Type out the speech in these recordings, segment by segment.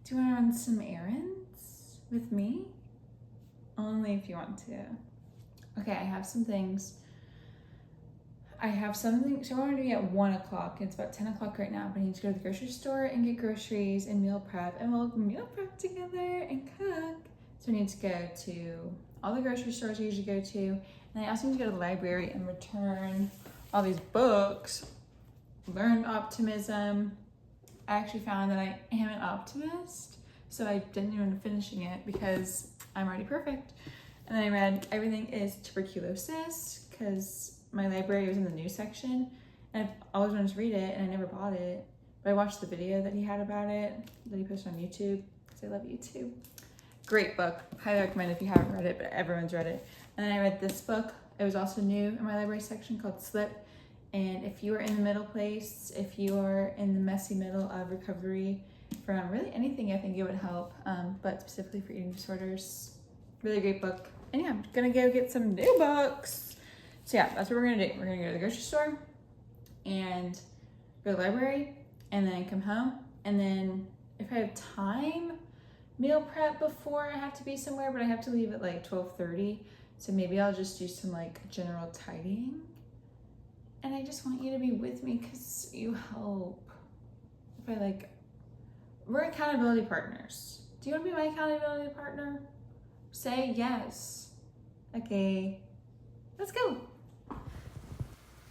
Do you want to run some errands with me? Only if you want to. Okay, I have some things. I have something, so I want to be at 1 o'clock. It's about 10 o'clock right now, but I need to go to the grocery store and get groceries and meal prep, and we'll meal prep together and cook. So I need to go to all the grocery stores I usually go to, and I also need to go to the library and return all these books. Learned optimism. I actually found that I am an optimist, so I didn't even finishing it because I'm already perfect. And then I read Everything is Tuberculosis because my library was in the news section, and I've always wanted to read it, and I never bought it. But I watched the video that he had about it, that he posted on YouTube, because I love YouTube. Great book. Highly recommend if you haven't read it, but everyone's read it. And then I read this book. It was also new in my library section, called Slip. And if you are in the middle place, if you are in the messy middle of recovery from really anything, I think it would help, but specifically for eating disorders. Really great book. And yeah, I'm gonna go get some new books. So yeah, that's what we're gonna do. We're gonna go to the grocery store and go to the library and then come home. And then if I have time, meal prep before I have to be somewhere, but I have to leave at like 12:30. So maybe I'll just do some like general tidying. And I just want you to be with me because you help. If I we're accountability partners. Do you want to be my accountability partner? Say yes. Okay, let's go.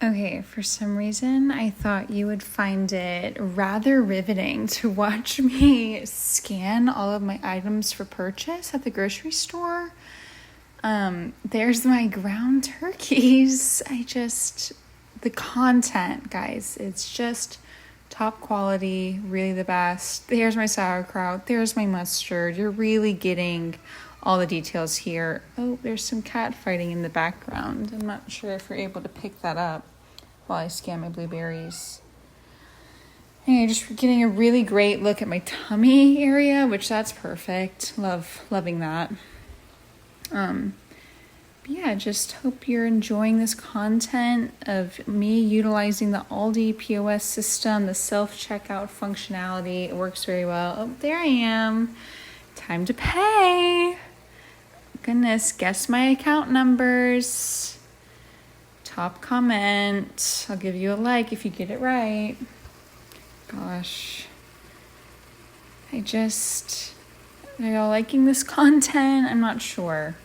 Okay, for some reason, I thought you would find it rather riveting to watch me scan all of my items for purchase at the grocery store. There's my ground turkeys. The content, guys, it's just top quality, really the best. There's my sauerkraut, there's my mustard. You're really getting all the details here. Oh, there's some cat fighting in the background. I'm not sure if you're able to pick that up while I scan my blueberries. Anyway, just getting a really great look at my tummy area, which that's perfect. Loving that. Yeah, just hope you're enjoying this content of me utilizing the Aldi POS system, the self-checkout functionality. It works very well. Oh, there I am. Time to pay. Goodness, guess my account numbers. Top comment. I'll give you a like if you get it right. Gosh. Are y'all liking this content? I'm not sure.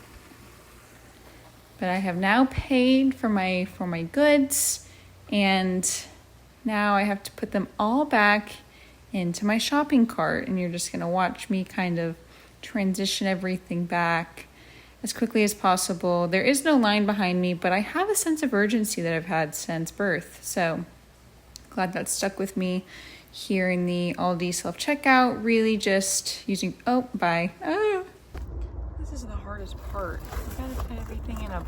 But I have now paid for my goods, and now I have to put them all back into my shopping cart, and you're just going to watch me kind of transition everything back as quickly as possible. There is no line behind me, but I have a sense of urgency that I've had since birth, so glad that stuck with me here in the Aldi self-checkout, really just using, bye. Oh. This is the hardest part. You gotta put everything in a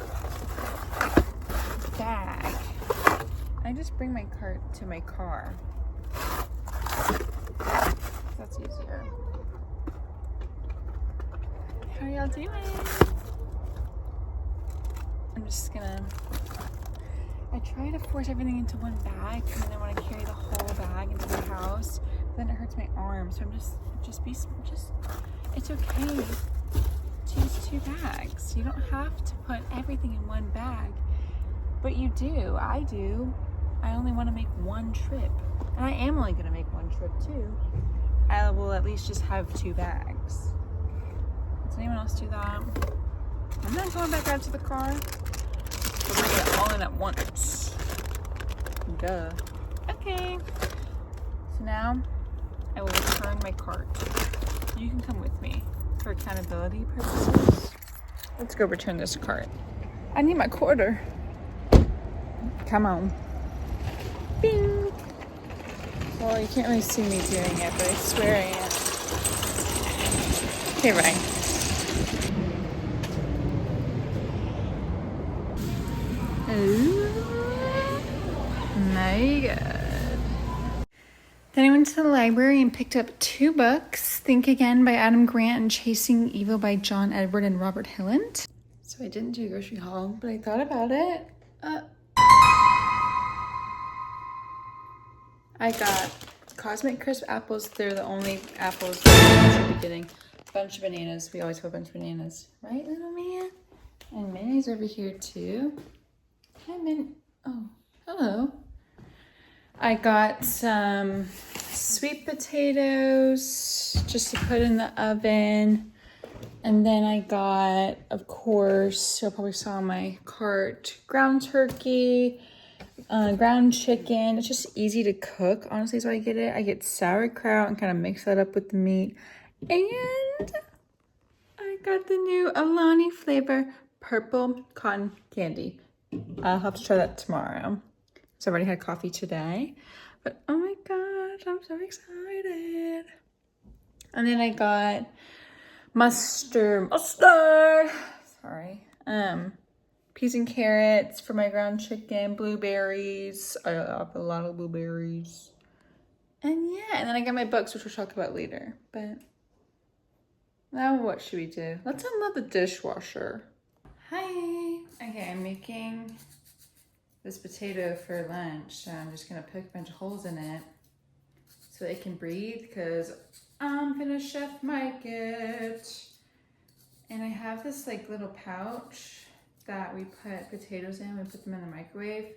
bag. I just bring my cart to my car. That's easier. How y'all doing? I try to force everything into one bag and then I want to carry the whole bag into the house, but then it hurts my arm. So it's okay to use 2 bags. You don't have to put everything in one bag, but you do. I do. I only want to make one trip, and I am only going to make one trip too. I will at least just have 2 bags. Does anyone else do that? I'm not going back out to the car. We'll bring it all in at once. Duh. Okay. So now I will return my cart. You can come with me for accountability purposes. Let's go return this cart. I need my quarter. Come on. Bing. Well, you can't really see me doing it, but I swear I am. Okay, right. My God. Then I went to the library and picked up 2 books, Think Again by Adam Grant and Chasing Evil by John Edward and Robert Hilland. So I didn't do a grocery haul, but I thought about it. I got Cosmic Crisp apples. They're the only apples that we should be getting. Bunch of bananas. We always have a bunch of bananas. Right, little man? And Minnie's over here too. Hi, Minnie. Oh, hello. I got some sweet potatoes just to put in the oven. And then I got, of course, you'll probably saw my cart, ground turkey, ground chicken. It's just easy to cook, honestly, is why I get it. I get sauerkraut and kind of mix that up with the meat. And I got the new Alani flavor purple cotton candy. I'll have to try that tomorrow. So I already had coffee today. But oh my gosh, I'm so excited. And then I got mustard, sorry. Peas and carrots for my ground chicken, blueberries. I have a lot of blueberries. And yeah, and then I got my books, which we'll talk about later. But now what should we do? Let's unload the dishwasher. Hi. Okay, I'm making this potato for lunch. So I'm just gonna poke a bunch of holes in it so it can breathe because I'm gonna chef mic it. And I have this like little pouch that we put potatoes in. We put them in the microwave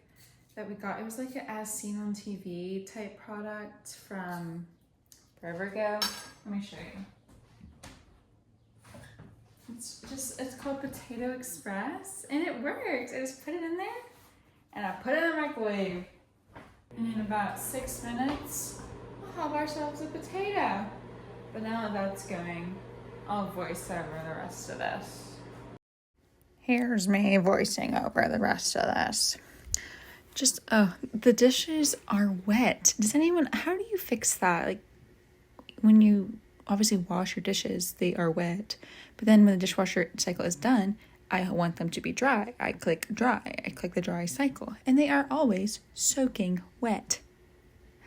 that we got. It was like an As Seen on TV type product from forever ago. Let me show you. It's called Potato Express and it works. I just put it in there and I put it in the microwave. And in about 6 minutes, we'll have ourselves a potato. But now that that's going, I'll voice over the rest of this. Here's me voicing over the rest of this. The dishes are wet. How do you fix that? Like, when you obviously wash your dishes, they are wet. But then when the dishwasher cycle is done, I want them to be dry. I click dry. I click the dry cycle. And they are always soaking wet.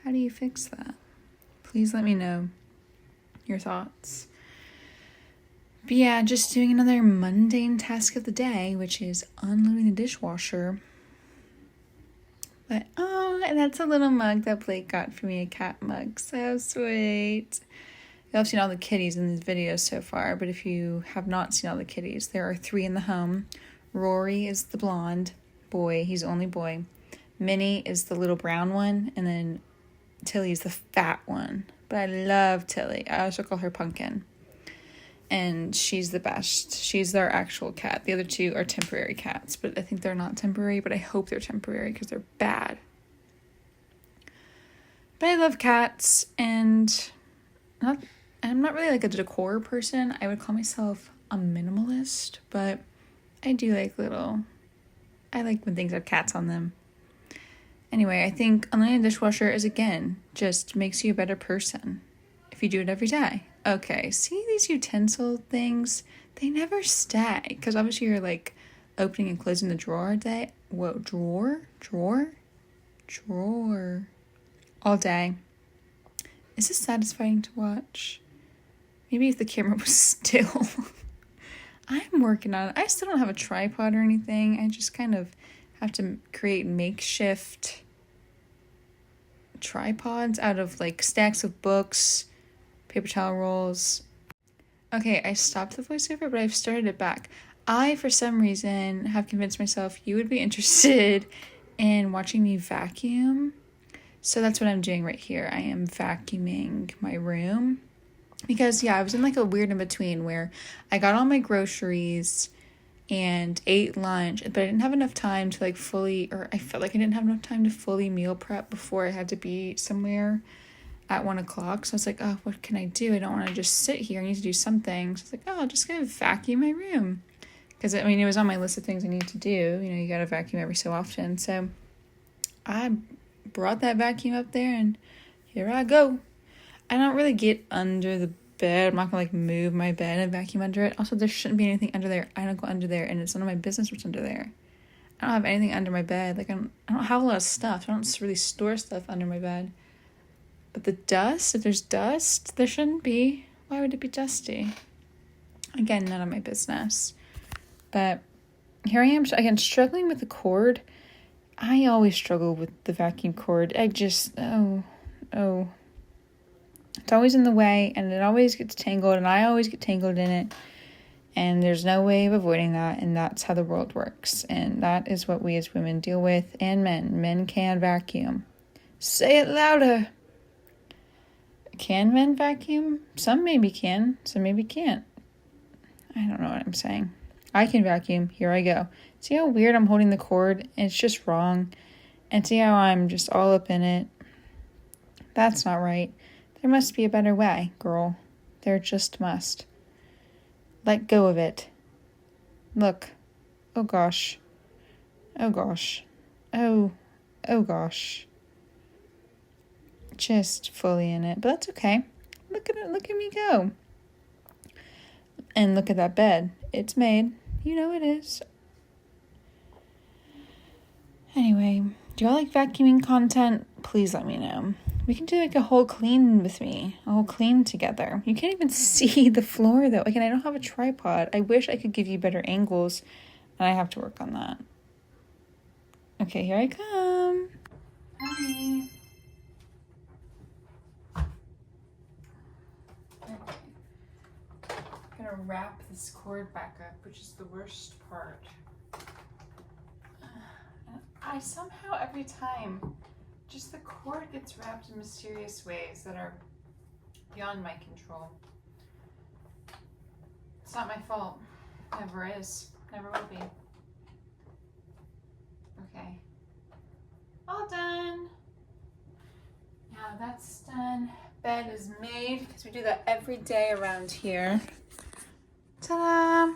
How do you fix that? Please let me know your thoughts. But yeah, just doing another mundane task of the day, which is unloading the dishwasher. But, oh, and that's a little mug that Blake got for me, a cat mug. So sweet. Y'all have seen all the kitties in these videos so far, but if you have not seen all the kitties, there are 3 in the home. Rory is the blonde boy. He's the only boy. Minnie is the little brown one, and then Tilly's the fat one. But I love Tilly. I also call her Pumpkin. And she's the best. She's our actual cat. The other 2 are temporary cats, but I think they're not temporary, but I hope they're temporary because they're bad. But I love cats, and I'm not really like a decor person. I would call myself a minimalist, but I do I like when things have cats on them. Anyway, I think unloading a dishwasher is, again, just makes you a better person if you do it every day. Okay, see these utensil things? They never stay, because obviously you're like opening and closing the drawer all day. Whoa, drawer, all day. Is this satisfying to watch? Maybe if the camera was still. I'm working on it. I still don't have a tripod or anything. I just kind of have to create makeshift tripods out of like stacks of books, paper towel rolls. Okay, I stopped the voiceover, but I've started it back. I, for some reason, have convinced myself you would be interested in watching me vacuum. So that's what I'm doing right here. I am vacuuming my room. Because, yeah, I was in like a weird in-between where I got all my groceries and ate lunch, but I didn't have enough time to I felt like I didn't have enough time to fully meal prep before I had to be somewhere at 1 o'clock. So I was like, oh, what can I do? I don't want to just sit here. I need to do something. So I was like, oh, I'll just go vacuum my room. Because, I mean, it was on my list of things I need to do. You know, you got to vacuum every so often. So I brought that vacuum up there and here I go. I don't really get under the bed. I'm not gonna like move my bed and vacuum under it. Also, there shouldn't be anything under there. I don't go under there, and it's none of my business what's under there. I don't have anything under my bed. Like I don't have a lot of stuff. I don't really store stuff under my bed. But the dust, if there's dust, there shouldn't be. Why would it be dusty? Again, none of my business. But here I am again struggling with the cord. I always struggle with the vacuum cord. I just It's always in the way, and it always gets tangled, and I always get tangled in it. And there's no way of avoiding that, and that's how the world works. And that is what we as women deal with, and men. Men can vacuum. Say it louder. Can men vacuum? Some maybe can, some maybe can't. I don't know what I'm saying. I can vacuum. Here I go. See how weird I'm holding the cord? It's just wrong. And see how I'm just all up in it? That's not right. There must be a better way, girl. There just must. Let go of it. Look. Oh gosh. Oh gosh. Oh gosh. Just fully in it, but that's okay. Look at it. Look at me go. And look at that bed. It's made. You know it is. Anyway, do y'all like vacuuming content? Please let me know. We can do like a whole clean with me. A whole clean together. You can't even see the floor though. Again, I don't have a tripod. I wish I could give you better angles, and I have to work on that. Okay, here I come. Hi. Okay. I'm gonna wrap this cord back up, which is the worst part. I somehow every time, just the cord gets wrapped in mysterious ways that are beyond my control. It's not my fault. Never is. Never will be. Okay. All done. Now that's done. Bed is made, because we do that every day around here. Ta-da!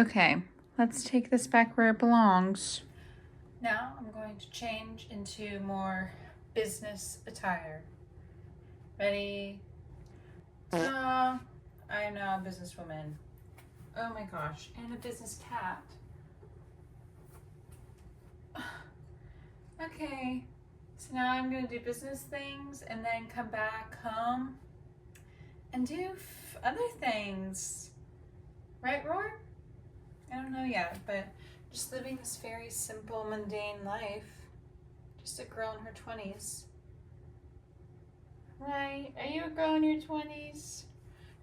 Okay, let's take this back where it belongs. Now I'm going to change into more business attire. Ready? I am now a businesswoman. Oh my gosh, and a business cat. Okay, so now I'm gonna do business things and then come back home and do other things. Right, Roar? I don't know yet, but just living this very simple, mundane life. Just a girl in her 20s. Right? Are you a girl in your 20s?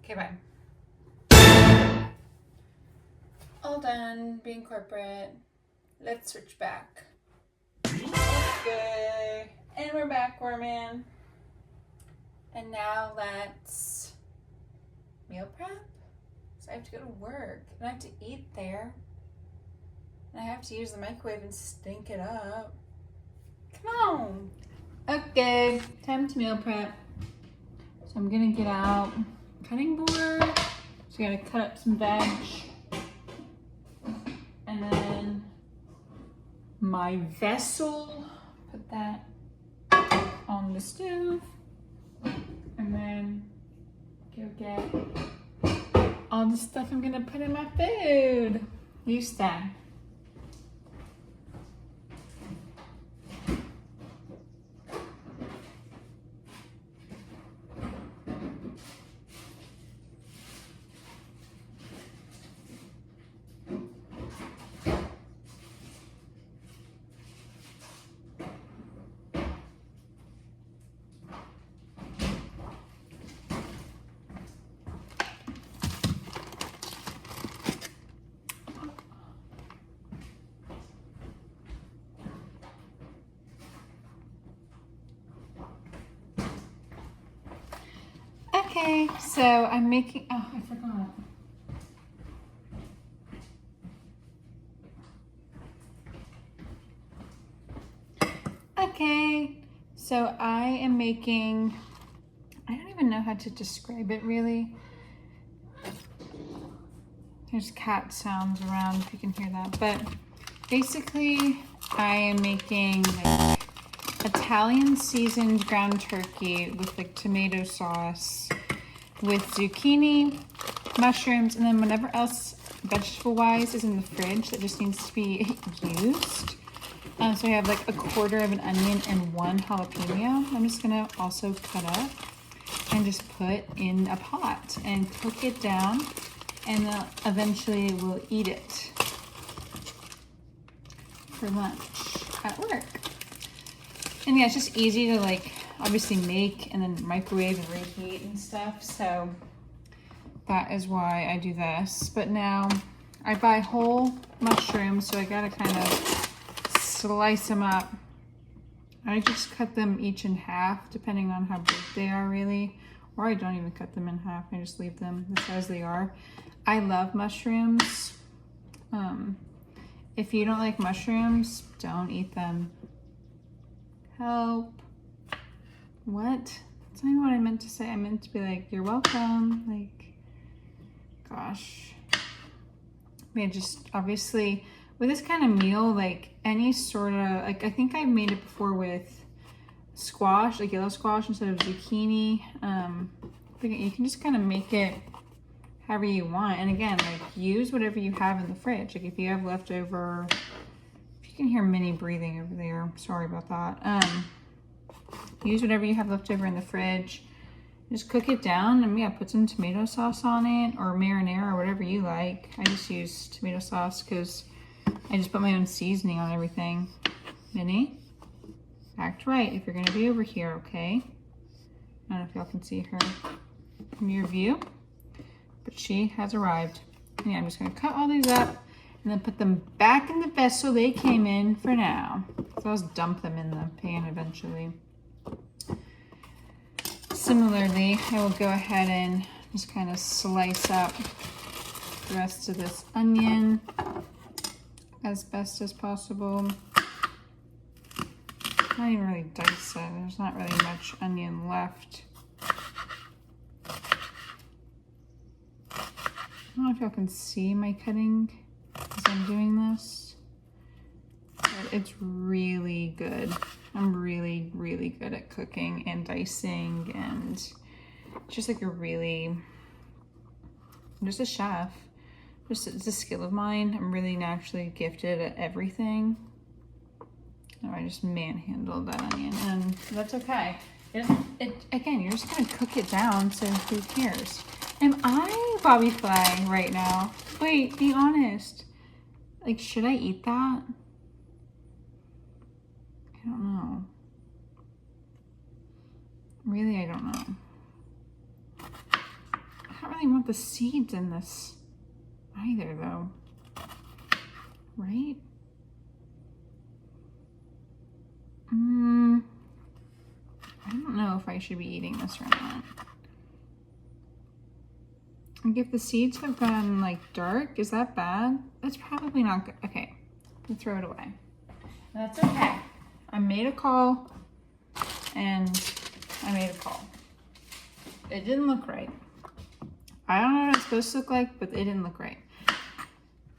Okay, bye. All done being corporate. Let's switch back. Okay. And we're back, Warman. And now let's meal prep. So I have to go to work and I have to eat there. And I have to use the microwave and stink it up. Come on. Okay, time to meal prep. So I'm gonna get out cutting board. So I'm gonna cut up some veg. And then my vessel, put that on the stove. And then go get all the stuff I'm gonna put in my food. You stay. Okay, so I'm making, oh, I forgot. Okay, so I am making, I don't even know how to describe it really. There's cat sounds around if you can hear that, but basically I am making like Italian seasoned ground turkey with like tomato sauce with zucchini, mushrooms, and then whatever else vegetable wise is in the fridge that just needs to be used. So I have like a quarter of an onion and one jalapeno. I'm just gonna also cut up and just put in a pot and cook it down, and then eventually we'll eat it for lunch at work. And yeah, it's just easy to like obviously make and then microwave and reheat and stuff. So that is why I do this. But now I buy whole mushrooms, so I gotta kind of slice them up. I just cut them each in half, depending on how big they are, really. Or I don't even cut them in half, I just leave them the size they are. I love mushrooms. If you don't like mushrooms, don't eat them. Help. What? That's not even what I meant to say. I meant to be like, you're welcome. Like, gosh. I mean, just obviously, with this kind of meal, like any sort of, like I think I've made it before with squash, like yellow squash instead of zucchini. You can just kind of make it however you want. And again, like use whatever you have in the fridge. Like if you have leftover, if you can hear Minnie breathing over there, sorry about that. Use whatever you have left over in the fridge. Just cook it down and yeah, put some tomato sauce on it or marinara or whatever you like. I just use tomato sauce because I just put my own seasoning on everything. Minnie, act right if you're gonna be over here, okay? I don't know if y'all can see her from your view, but she has arrived. And yeah, I'm just gonna cut all these up and then put them back in the vessel they came in for now. So I'll just dump them in the pan eventually. Similarly, I will go ahead and just kind of slice up the rest of this onion as best as possible. Not even really dice it. There's not really much onion left. I don't know if y'all can see my cutting as I'm doing this, but it's really good. I'm really, really good at cooking and dicing, and just like I'm just a chef. It's a skill of mine. I'm really naturally gifted at everything. Oh, I just manhandled that onion, and that's okay. Again, you're just gonna cook it down, so who cares? Am I Bobby Flay right now? Wait, be honest. Like, should I eat that? I don't know. Really, I don't know. I don't really want the seeds in this either, though. Right? I don't know if I should be eating this or not. Like, if the seeds have gone like dark, is that bad? That's probably not good. Okay, we'll throw it away. That's okay. I made a call, and I made a call. It didn't look right. I don't know what it's supposed to look like, but it didn't look right.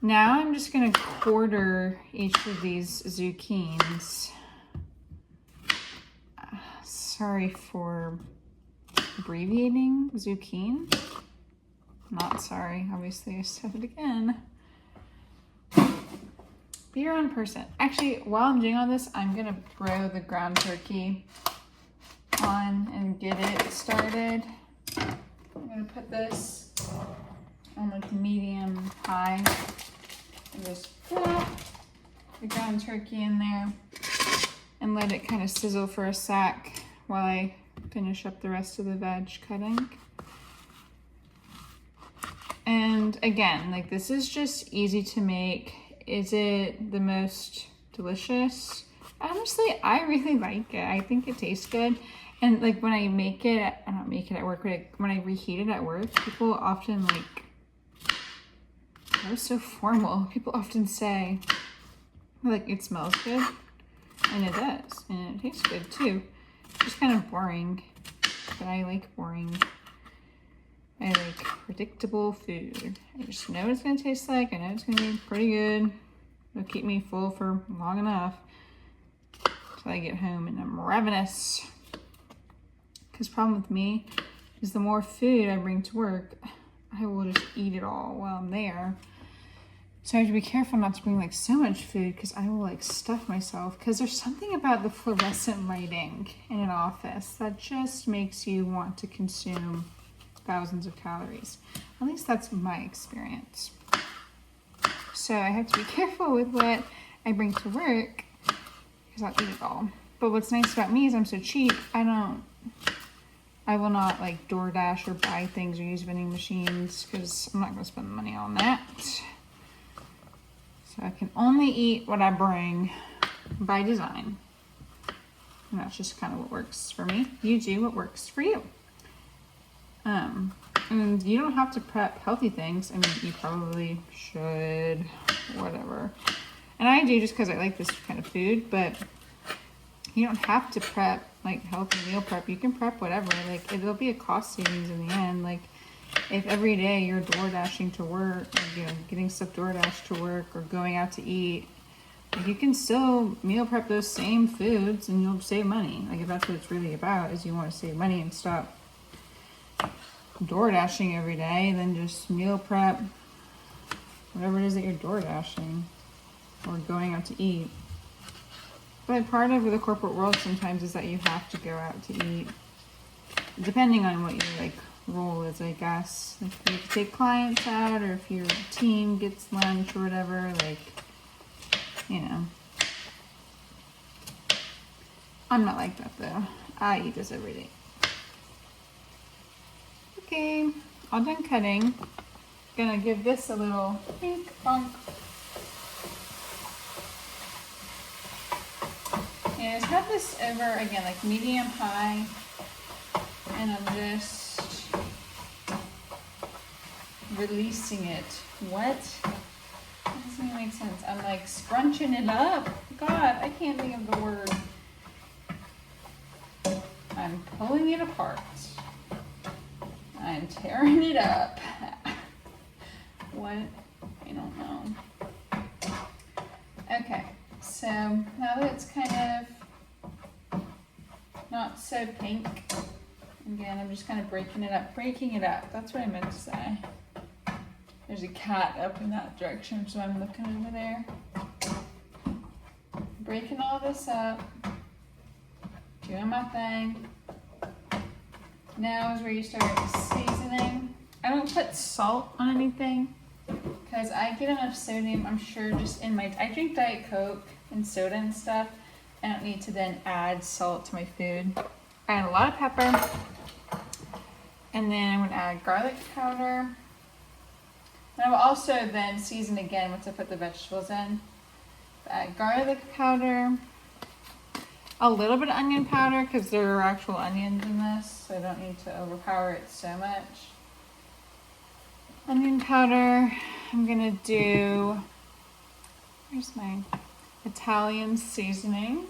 Now I'm just gonna quarter each of these zucchinis. Sorry for abbreviating zucchini. Not sorry, obviously I said it again. Be your own person. Actually, while I'm doing all this, I'm gonna throw the ground turkey on and get it started. I'm gonna put this on like medium high and just plop the ground turkey in there and let it kind of sizzle for a sec while I finish up the rest of the veg cutting. And again, like this is just easy to make. Is it the most delicious? Honestly, I really like it. I think it tastes good. And like when I make it, I don't make it at work, but when I reheat it at work, people often like, that was so formal. People often say, like, it smells good. And it does. And it tastes good too. It's just kind of boring. But I like boring. I like predictable food. I just know what it's going to taste like. I know it's going to be pretty good. It'll keep me full for long enough until I get home and I'm ravenous. Because the problem with me is the more food I bring to work, I will just eat it all while I'm there. So I have to be careful not to bring like so much food because I will like stuff myself. Because there's something about the fluorescent lighting in an office that just makes you want to consume thousands of calories. At least that's my experience. So I have to be careful with what I bring to work because I'll eat it all. But what's nice about me is I'm so cheap, I will not like DoorDash or buy things or use vending machines because I'm not going to spend money on that. So I can only eat what I bring by design. And that's just kind of what works for me. You do what works for you. And you don't have to prep healthy things. I mean, you probably should, whatever. And I do just because I like this kind of food, but you don't have to prep like healthy meal prep. You can prep whatever. Like it'll be a cost savings in the end. Like if every day you're door dashing to work, or, getting stuff door dashed to work, or going out to eat, like you can still meal prep those same foods and you'll save money. Like if that's what it's really about, is you want to save money and stop door dashing every day, then just meal prep whatever it is that you're door dashing or going out to eat. But part of the corporate world sometimes is that you have to go out to eat, depending on what your role is, I guess. Like if you have to take clients out, or if your team gets lunch or whatever, I'm not like that though. I eat this every day. Okay, all done cutting. Gonna give this a little pink bonk. And I just have this over again, like medium high, and I'm just releasing it. What? That doesn't even make sense. I'm like scrunching it up. God, I can't think of the word. I'm pulling it apart. I'm tearing it up. What? I don't know. Okay, so now that it's kind of not so pink, again, I'm just kind of breaking it up. That's what I meant to say. There's a cat up in that direction, so I'm looking over there. Breaking all this up, doing my thing. Now is where you start seasoning. I don't put salt on anything because I get enough sodium, I'm sure, just in I drink Diet Coke and soda and stuff. I don't need to then add salt to my food. I add a lot of pepper. And then I'm gonna add garlic powder. And I will also then season again once I put the vegetables in. Add garlic powder. A little bit of onion powder because there are actual onions in this, so I don't need to overpower it so much. Onion powder. I'm gonna do, where's my Italian seasoning?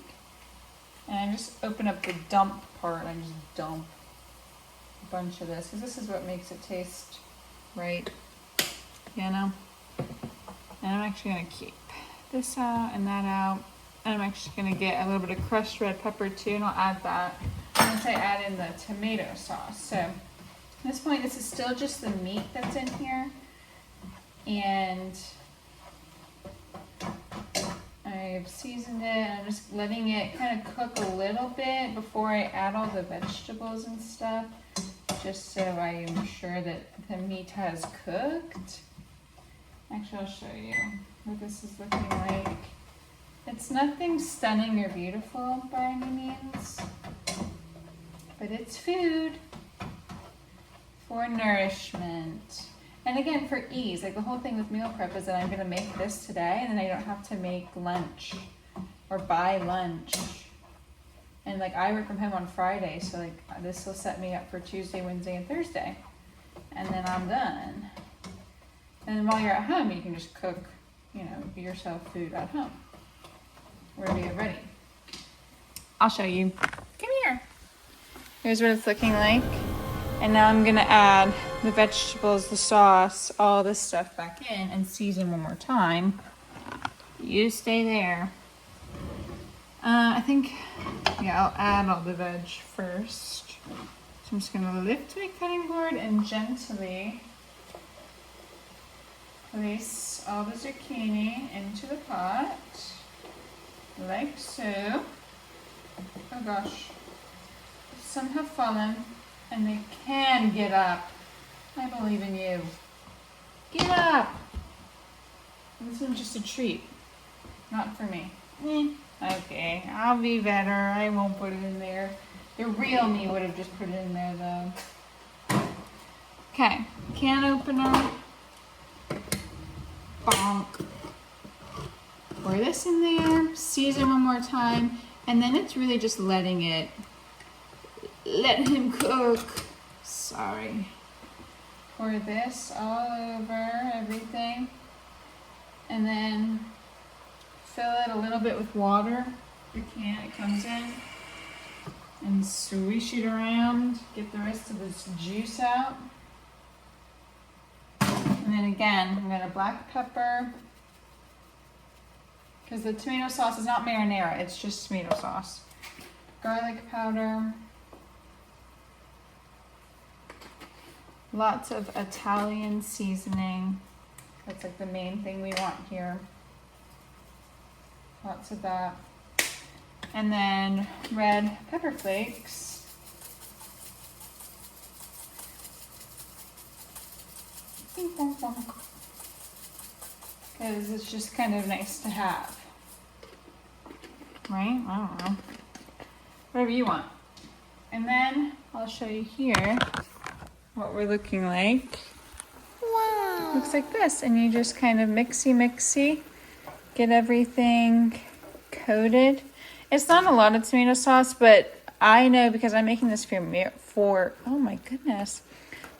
And I just open up the dump part. I just dump a bunch of this because this is what makes it taste right, And I'm actually gonna keep this out and that out. And I'm actually gonna get a little bit of crushed red pepper too, and I'll add that once I add in the tomato sauce. So at this point, this is still just the meat that's in here. And I've seasoned it, and I'm just letting it kind of cook a little bit before I add all the vegetables and stuff, just so I am sure that the meat has cooked. Actually, I'll show you what this is looking like. It's nothing stunning or beautiful by any means, but it's food for nourishment. And again, for ease, like the whole thing with meal prep is that I'm gonna make this today and then I don't have to make lunch or buy lunch. And like I work from home on Friday, so like this will set me up for Tuesday, Wednesday, and Thursday. And then I'm done. And then while you're at home, you can just cook, yourself food at home. Wherever you're ready. I'll show you. Come here. Here's what it's looking like. And now I'm gonna add the vegetables, the sauce, all this stuff back in and season one more time. You stay there. I think, I'll add all the veg first. So I'm just gonna lift my cutting board and gently place all the zucchini into the pot. Like so. Oh gosh. Some have fallen and they can get up. I believe in you. Get up! This one's just a treat. Not for me. Okay, I'll be better. I won't put it in there. The real me would have just put it in there though. Okay, can opener. Bonk. Pour this in there, season one more time, and then it's really just letting it, let him cook. Sorry. Pour this all over everything, and then fill it a little bit with water. The can it comes in, and swish it around, get the rest of this juice out. And then again, I'm gonna black pepper, because the tomato sauce is not marinara, it's just tomato sauce. Garlic powder. Lots of Italian seasoning. That's like the main thing we want here. Lots of that. And then red pepper flakes. Because it's just kind of nice to have. Right? I don't know. Whatever you want. And then I'll show you here what we're looking like. Wow. Looks like this. And you just kind of mixy, get everything coated. It's not a lot of tomato sauce, but I know because I'm making this for oh my goodness,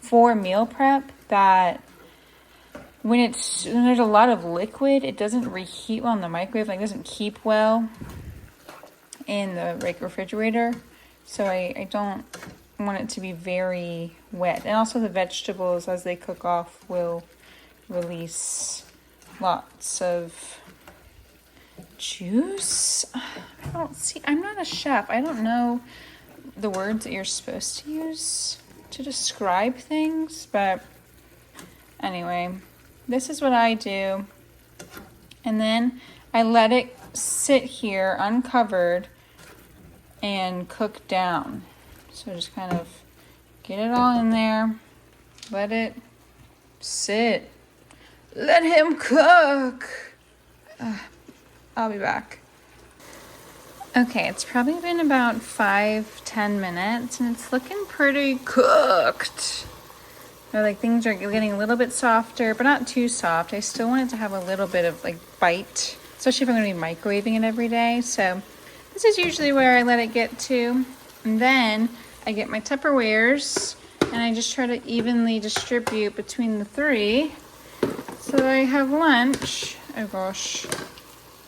for meal prep, that when there's a lot of liquid, it doesn't reheat well in the microwave, like it doesn't keep well in the refrigerator. So I don't want it to be very wet. And also the vegetables, as they cook off, will release lots of juice. I'm not a chef. I don't know the words that you're supposed to use to describe things, but anyway, this is what I do. And then I let it sit here uncovered and cook down. So just kind of get it all in there, let it sit, let him cook. I'll be back. Okay, it's probably been about 5-10 minutes and it's looking pretty cooked. Like things are getting a little bit softer, but not too soft. I still want it to have a little bit of like bite, especially if I'm going to be microwaving it every day. So this is usually where I let it get to. And then I get my Tupperwares and I just try to evenly distribute between the three so that I have lunch, oh gosh,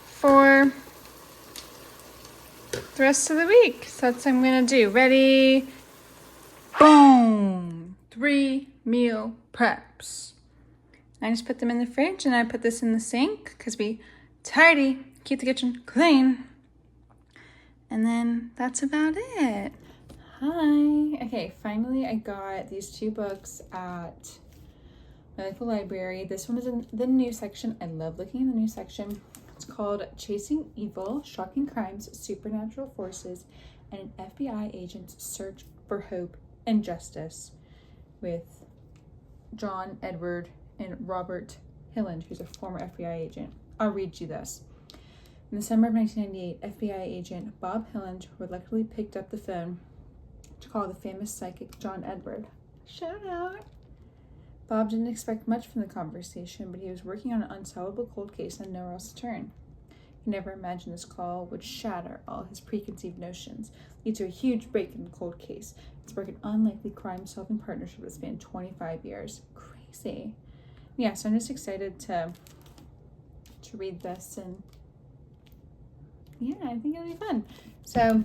for the rest of the week. So that's what I'm going to do. Ready? Boom! 3 meal preps. I just put them in the fridge and I put this in the sink because we tidy, keep the kitchen clean. And then that's about it. Hi. Okay, finally I got these 2 books at my local library. This one is in the news section. I love looking in the news section. It's called Chasing Evil, Shocking Crimes, Supernatural Forces, and an FBI Agent's Search for Hope and Justice, with John Edward and Robert Hilland, who's a former FBI agent. I'll read you this. In the summer of 1998, FBI agent Bob Hilland reluctantly picked up the phone to call the famous psychic John Edward. Shout out! Bob didn't expect much from the conversation, but he was working on an unsolvable cold case and nowhere else to turn. He never imagined this call would shatter all his preconceived notions, lead to a huge break in the cold case, and spark an unlikely crime-solving partnership that spanned 25 years. Crazy. Yeah, so I'm just excited to read this, and yeah, I think it'll be fun. So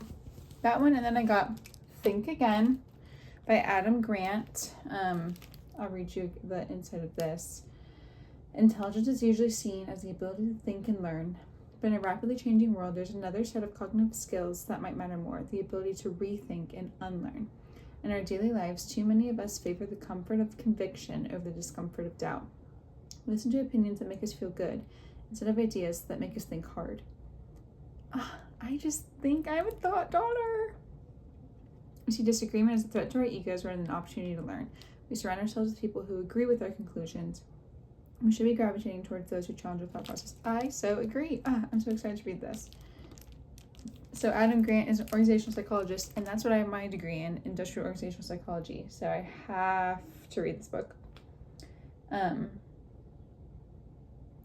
that one, and then I got Think Again by Adam Grant. I'll read you the inside of this. Intelligence is usually seen as the ability to think and learn. But in a rapidly changing world, there's another set of cognitive skills that might matter more, the ability to rethink and unlearn. In our daily lives, too many of us favor the comfort of conviction over the discomfort of doubt. Listen to opinions that make us feel good, instead of ideas that make us think hard. I just think I'm a thought daughter. We see disagreement as a threat to our egos rather than an opportunity to learn. We surround ourselves with people who agree with our conclusions. We should be gravitating towards those who challenge our thought process. I so agree. I'm so excited to read this. So Adam Grant is an organizational psychologist, and that's what I have my degree in, industrial organizational psychology. So I have to read this book. And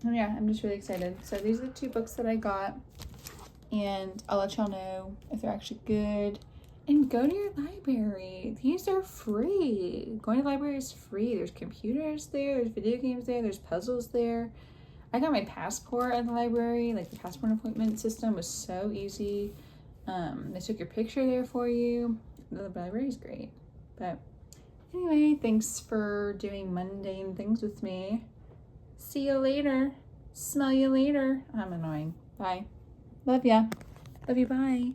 yeah, I'm just really excited. So these are the 2 books that I got, and I'll let y'all know if they're actually good. And go to your library. These are free. Going to the library is free. There's computers there, there's video games there, there's puzzles there. I got my passport at the library. Like, the passport appointment system was so easy. They took your picture there for you. The library is great. But anyway, thanks for doing mundane things with me. See you later. Smell you later. I'm annoying. Bye. Love ya. Love you. Bye.